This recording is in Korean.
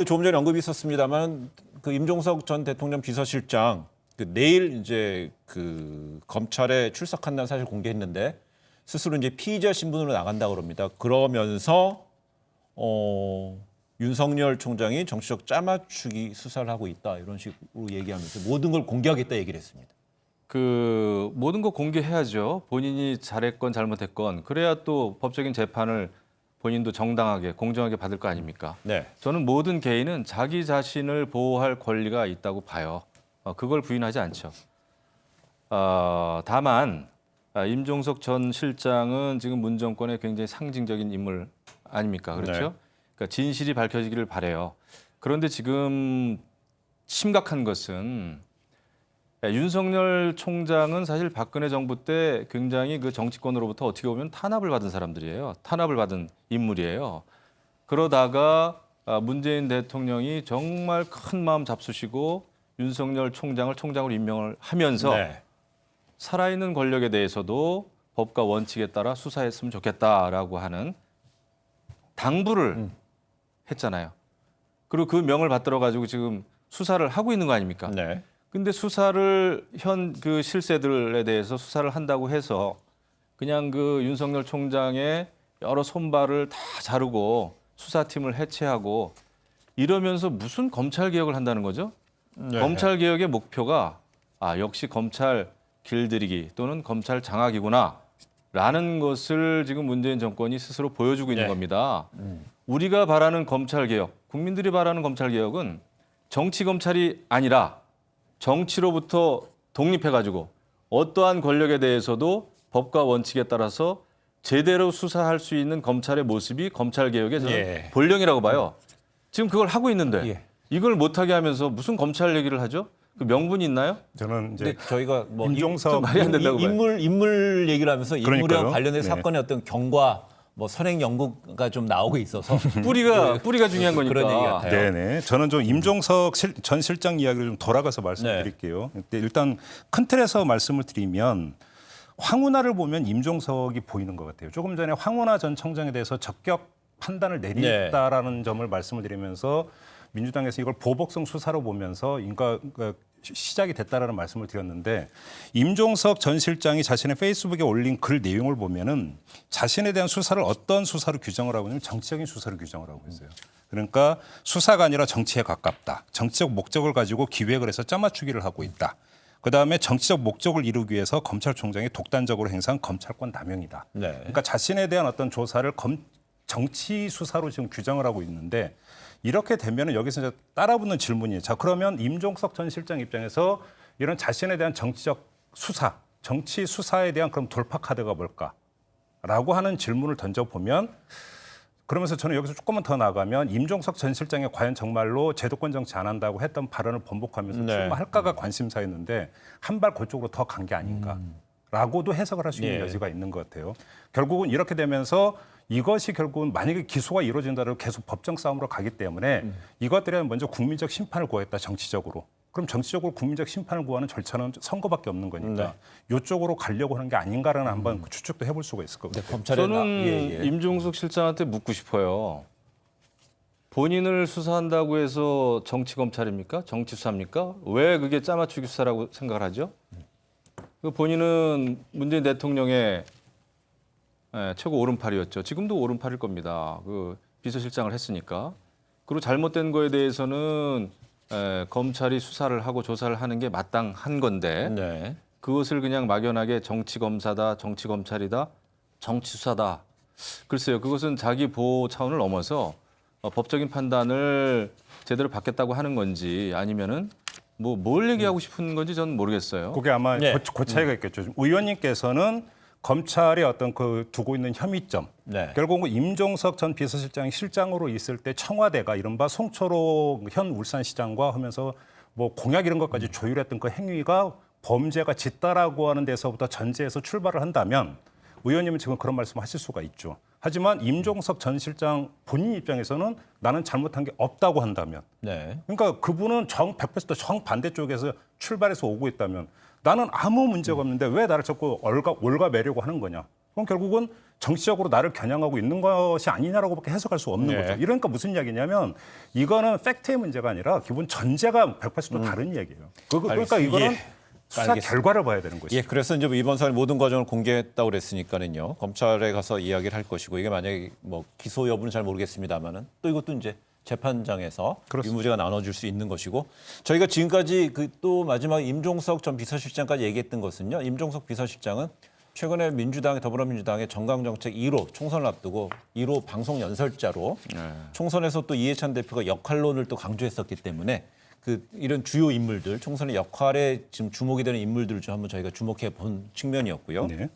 조금 전에 언급이 있었습니다만 그 임종석 전 대통령 비서실장 내일 이제 그 검찰에 출석한다는 사실 공개했는데 스스로 이제 피의자 신분으로 나간다고 그럽니다. 그러면서 윤석열 총장이 정치적 짜맞추기 수사를 하고 있다 이런 식으로 얘기하면서 모든 걸 공개하겠다 얘기를 했습니다. 그 모든 거 공개해야죠. 본인이 잘했건 잘못했건 그래야 또 법적인 재판을 본인도 정당하게 공정하게 받을 거 아닙니까? 네. 저는 모든 개인은 자기 자신을 보호할 권리가 있다고 봐요. 그걸 부인하지 않죠. 다만 임종석 전 실장은 지금 문 정권의 굉장히 상징적인 인물 아닙니까? 그렇죠? 네. 그러니까 진실이 밝혀지기를 바라요. 그런데 지금 심각한 것은 윤석열 총장은 사실 박근혜 정부 때 굉장히 그 정치권으로부터 어떻게 보면 탄압을 받은 사람들이에요. 탄압을 받은 인물이에요. 그러다가 문재인 대통령이 정말 큰 마음 잡수시고 윤석열 총장을 총장으로 임명을 하면서 네. 살아있는 권력에 대해서도 법과 원칙에 따라 수사했으면 좋겠다라고 하는 당부를 했잖아요. 그리고 그 명을 받들어 가지고 지금 수사를 하고 있는 거 아닙니까? 네. 근데 수사를 현 그 실세들에 대해서 수사를 한다고 해서 그냥 그 윤석열 총장의 여러 손발을 다 자르고 수사팀을 해체하고 이러면서 무슨 검찰 개혁을 한다는 거죠? 네. 검찰 개혁의 목표가 역시 검찰 길들이기 또는 검찰 장악이구나라는 것을 지금 문재인 정권이 스스로 보여주고 있는 네. 겁니다. 우리가 바라는 검찰 개혁, 국민들이 바라는 검찰 개혁은 정치 검찰이 아니라 정치로부터 독립해가지고 어떠한 권력에 대해서도 법과 원칙에 따라서 제대로 수사할 수 있는 검찰의 모습이 검찰 개혁의 저는 예. 본령이라고 봐요. 지금 그걸 하고 있는데 예. 이걸 못하게 하면서 무슨 검찰 얘기를 하죠? 그 명분이 있나요? 저는 이제 근데 저희가 뭐 임종석 말이 안 된다고 봐요. 인물 얘기를 하면서 인물과 그러니까요. 관련된 네. 사건의 어떤 경과 뭐 선행 연구가 좀 나오고 있어서 뿌리가 중요한 거니까. 그런 얘기 같아요. 네네. 저는 좀 임종석 전 실장 이야기를 좀 돌아가서 말씀드릴게요. 일단 큰 틀에서 말씀을 드리면 황운하를 보면 임종석이 보이는 것 같아요. 조금 전에 황운하 전 청장에 대해서 적격 판단을 내렸다라는 점을 말씀을 드리면서 민주당에서 이걸 보복성 수사로 보면서 시작이 됐다라는 말씀을 드렸는데 임종석 전 실장이 자신의 페이스북에 올린 글 내용을 보면은 자신에 대한 수사를 어떤 수사로 규정을 하고 있냐면 정치적인 수사로 규정을 하고 있어요. 그러니까 수사가 아니라 정치에 가깝다. 정치적 목적을 가지고 기획을 해서 짜맞추기를 하고 있다. 그다음에 정치적 목적을 이루기 위해서 검찰총장이 독단적으로 행사한 검찰권 남용이다. 네. 그러니까 자신에 대한 어떤 조사를 정치 수사로 지금 규정을 하고 있는데 이렇게 되면은 여기서 이제 따라붙는 질문이에요. 자, 그러면 임종석 전 실장 입장에서 이런 자신에 대한 정치적 수사, 정치 수사에 대한 그럼 돌파 카드가 뭘까라고 하는 질문을 던져보면 그러면서 저는 여기서 조금만 더 나가면 임종석 전 실장이 과연 정말로 제도권 정치 안 한다고 했던 발언을 번복하면서 네. 출마할까가 관심사였는데 한 발 그쪽으로 더 간 게 아닌가라고도 해석을 할 수 있는 예. 여지가 있는 것 같아요. 결국은 이렇게 되면서 이것이 결국은 만약에 기소가 이루어진다면 계속 법정 싸움으로 가기 때문에 이것들에 먼저 국민적 심판을 구하겠다 정치적으로. 그럼 정치적으로 국민적 심판을 구하는 절차는 선거밖에 없는 거니까 이쪽으로 가려고 하는 게 아닌가라는 한번 추측도 해볼 수가 있을 것 같아요. 검찰에 저는 임종석 실장한테 묻고 싶어요. 본인을 수사한다고 해서 정치 검찰입니까? 정치 수사입니까? 왜 그게 짜맞추기 수사라고 생각을 하죠? 그 본인은 문재인 대통령의 최고 오른팔이었죠. 지금도 오른팔일 겁니다. 그 비서실장을 했으니까. 그리고 잘못된 거에 대해서는 검찰이 수사를 하고 조사를 하는 게 마땅한 건데 네. 그것을 그냥 막연하게 정치 검사다, 정치 검찰이다, 정치 수사다. 글쎄요, 그것은 자기 보호 차원을 넘어서 법적인 판단을 제대로 받겠다고 하는 건지 아니면은 뭘 얘기하고 싶은 건지 저는 모르겠어요. 그게 아마 네. 그 차이가 있겠죠. 의원님께서는 검찰이 어떤 그 두고 있는 혐의점, 네. 결국은 임종석 전 비서실장이 실장으로 있을 때 청와대가 이른바 송철호 현 울산시장과 하면서 뭐 공약 이런 것까지 조율했던 그 행위가 범죄가 짙다라고 하는 데서부터 전제해서 출발을 한다면 의원님은 지금 그런 말씀하실 수가 있죠. 하지만 임종석 전 실장 본인 입장에서는 나는 잘못한 게 없다고 한다면, 네. 그러니까 그분은 100% 정반대 쪽에서 출발해서 오고 있다면 나는 아무 문제가 없는데 왜 나를 자꾸 올가매려고 하는 거냐. 그럼 결국은 정치적으로 나를 겨냥하고 있는 것이 아니냐라고밖에 해석할 수 없는 네. 거죠. 이러니까 무슨 이야기냐면 이거는 팩트의 문제가 아니라 기본 전제가 180도 다른 이야기예요. 그러니까 이거는 수사 알겠습니다. 결과를 봐야 되는 것이죠. 예, 그래서 이제 이번 사안 모든 과정을 공개했다고 그랬으니까는요. 검찰에 가서 이야기를 할 것이고 이게 만약에 뭐 기소 여부는 잘 모르겠습니다만은 또 이것도 이제 재판장에서 그렇습니다. 유무죄가 나눠질 수 있는 것이고 저희가 지금까지 그 또 마지막 임종석 전 비서실장까지 얘기했던 것은요. 임종석 비서실장은 최근에 민주당의 더불어민주당의 정강정책 1호 총선을 앞두고 1호 방송 연설자로 총선에서 또 이해찬 대표가 역할론을 또 강조했었기 때문에 그 이런 주요 인물들 총선의 역할에 지금 주목이 되는 인물들을 좀 한번 저희가 주목해 본 측면이었고요. 네.